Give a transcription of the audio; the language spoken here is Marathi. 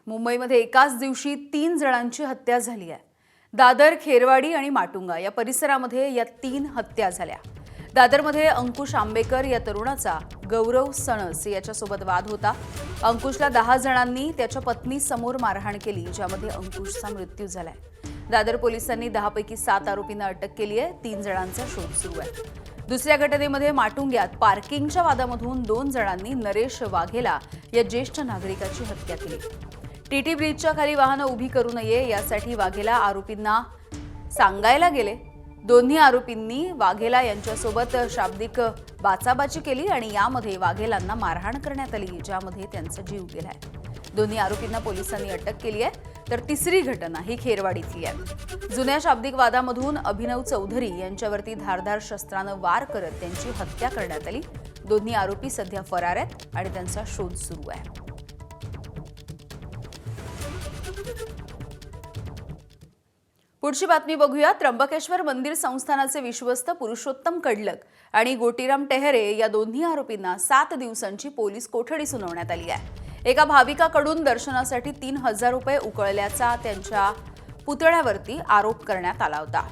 मुंबईमध्ये एकाच दिवशी 3 जणांची हत्या झाली आहे। दादर, खेरवाडी आणि माटुंगा या परिसरामध्ये या 3 हत्या झाल्या। दादरमध्ये अंकुश आंबेकर या तरुणाचा गौरव सणस याच्यासोबत वाद होता। अंकुशला 10 जणांनी त्याच्या पत्नीसमोर मारहाण केली, ज्यामध्ये अंकुशचा मृत्यू झालाय। दादर पोलिसांनी 10 पैकी 7 आरोपींना अटक केली आहे। 3 जणांचा शोध सुरू आहे। दुसऱ्या घटनेमध्ये माटुंग्यात पार्किंगच्या वादामधून 2 जणांनी नरेश वाघेला या ज्येष्ठ नागरिकाची हत्या केली। टीटी ब्रिजच्या खाली वाहनं उभी करू नये यासाठी वाघेला आरोपींना सांगायला गेले। दोन्ही आरोपींनी वाघेला यांच्यासोबत शाब्दिक बाचाबाची केली आणि यामध्ये वाघेलांना मारहाण करण्यात आली, ज्यामध्ये त्यांचा जीव गेलाय। दोन्ही आरोपींना पोलिसांनी अटक केली आहे। तर तिसरी घटना ही खेरवाडीतली आहे। जुन्या शाब्दिक वादामधून अभिनव चौधरी यांच्यावरती धारदार शस्त्रानं वार करत त्यांची हत्या करण्यात आली। दोन्ही आरोपी सध्या फरार आहेत आणि त्यांचा शोध सुरू आहे। पुढची बातमी बघूया। त्र्यंबकेश्वर मंदिर संस्थानाचे विश्वस्त पुरुषोत्तम कडलक आणि गोटीराम टेहरे या दोन्ही आरोपींना 7 दिवसांची पोलीस कोठडी सुनावण्यात आली आहे। एका भाविकाकडून दर्शनासाठी 3000 रुपये उकळल्याचा त्यांच्या पुतण्यावरती आरोप करण्यात आला होता।